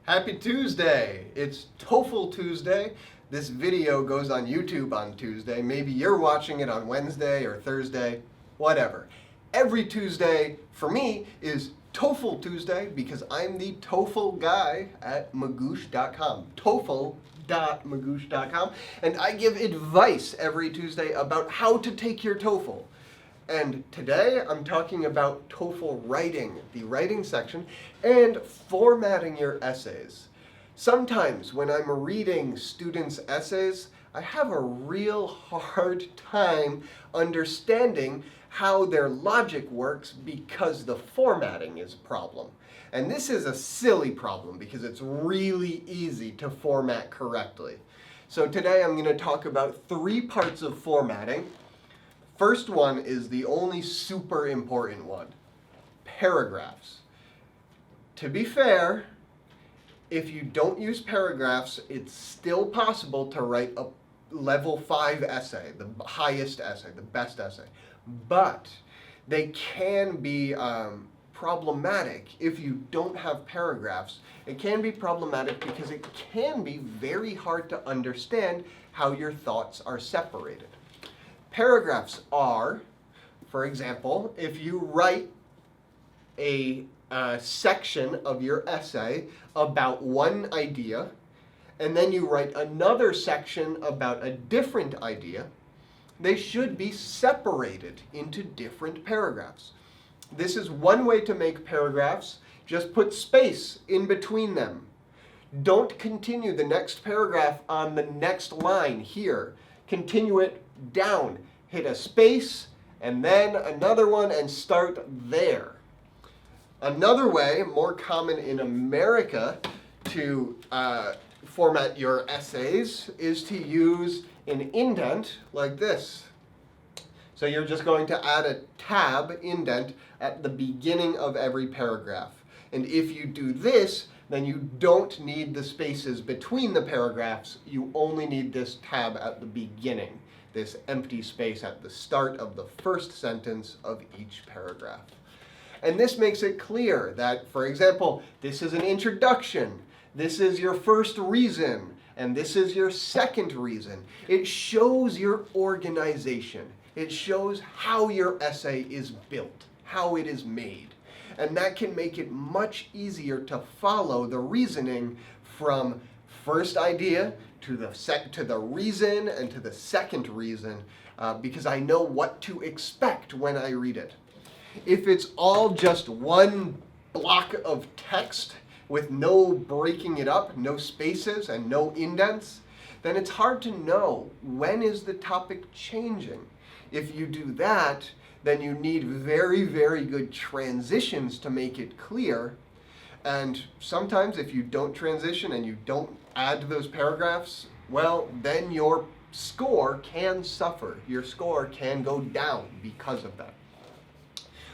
Happy Tuesday! It's TOEFL Tuesday. This video goes on YouTube on Tuesday. Maybe you're watching it on Wednesday or Thursday, whatever. Every Tuesday for me is TOEFL Tuesday because I'm the TOEFL guy at magoosh.com. TOEFL.magoosh.com. And I give advice every Tuesday about how to take your TOEFL. And today I'm talking about TOEFL writing, the writing section, and formatting your essays. Sometimes when I'm reading students' essays, I have a real hard time understanding how their logic works because the formatting is a problem. And this is a silly problem because it's really easy to format correctly. So today I'm going to talk about 3 parts of formatting. First one is the only super important one, paragraphs. To be fair, if you don't use paragraphs, it's still possible to write a level 5 essay, the highest essay, the best essay. But they can be problematic if you don't have paragraphs. It can be problematic because it can be very hard to understand how your thoughts are separated. Paragraphs are, for example, if you write a section of your essay about one idea, and then you write another section about a different idea, they should be separated into different paragraphs. This is one way to make paragraphs. Just put space in between them. Don't continue the next paragraph on the next line here. Continue it down, hit a space, and then another one, and start there. Another way, more common in America, to format your essays is to use an indent like this. So you're just going to add a tab indent at the beginning of every paragraph. And if you do this, then you don't need the spaces between the paragraphs. You only need this tab at the beginning, this empty space at the start of the first sentence of each paragraph. And this makes it clear that, for example, this is an introduction, this is your first reason, and this is your second reason. It shows your organization. It shows how your essay is built, how it is made. And that can make it much easier to follow the reasoning from first idea to the reason and to the second reason, because I know what to expect when I read it. If it's all just one block of text with no breaking it up, no spaces and no indents, then it's hard to know when is the topic changing. If you do that, then you need very, very good transitions to make it clear. And sometimes if you don't transition and you don't add to those paragraphs, well, then your score can suffer. Your score can go down because of that.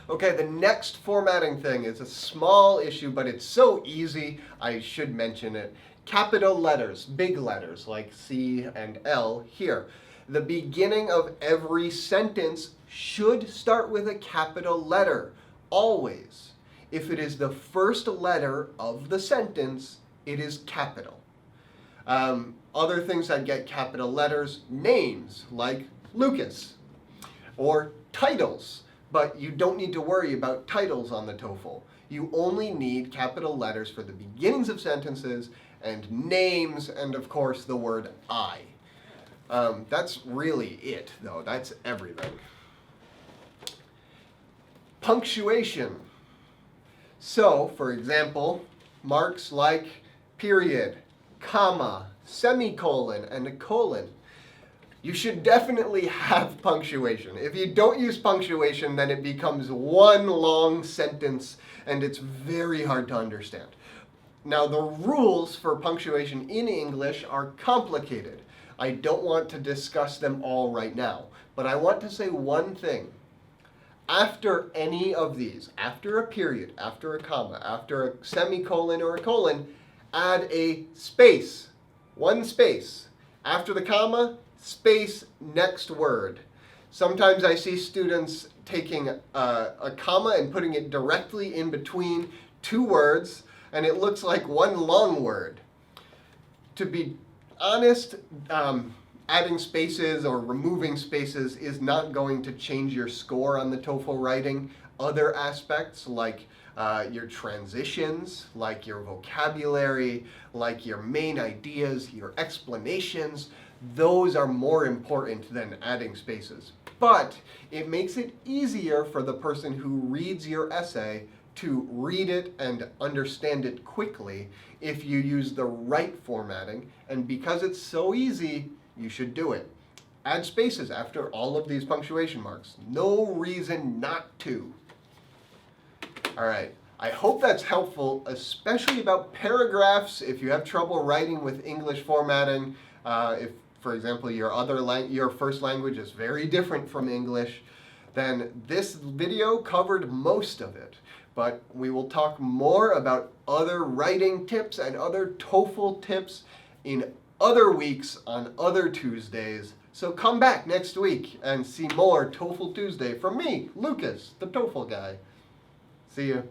Okay, the next formatting thing is a small issue, but it's so easy, I should mention it. Capital letters, big letters like C and L here. The beginning of every sentence should start with a capital letter, always. If it is the first letter of the sentence, it is capital. Other things that get capital letters, names like Lucas, or titles. But you don't need to worry about titles on the TOEFL. You only need capital letters for the beginnings of sentences and names and, of course, the word I. That's really it, though. That's everything. Punctuation. So, for example, marks like period, comma, semicolon, and a colon. You should definitely have punctuation. If you don't use punctuation, then it becomes one long sentence and it's very hard to understand. Now, the rules for punctuation in English are complicated. I don't want to discuss them all right now, but I want to say one thing. After any of these, after a period, after a comma, after a semicolon or a colon, add a space, one space. After the comma, space, next word. Sometimes I see students taking a comma and putting it directly in between 2 words, and it looks like one long word. To be honest, adding spaces or removing spaces is not going to change your score on the TOEFL writing. Other aspects like your transitions, like your vocabulary, like your main ideas, your explanations, those are more important than adding spaces. But it makes it easier for the person who reads your essay to read it and understand it quickly if you use the right formatting. And because it's so easy, you should do it. Add spaces after all of these punctuation marks. No reason not to. All right. I hope that's helpful, especially about paragraphs. If you have trouble writing with English formatting, if, for example, your first language is very different from English, then this video covered most of it. But we will talk more about other writing tips and other TOEFL tips in other weeks on other Tuesdays. So come back next week and see more TOEFL Tuesday from me, Lucas, the TOEFL guy. See you.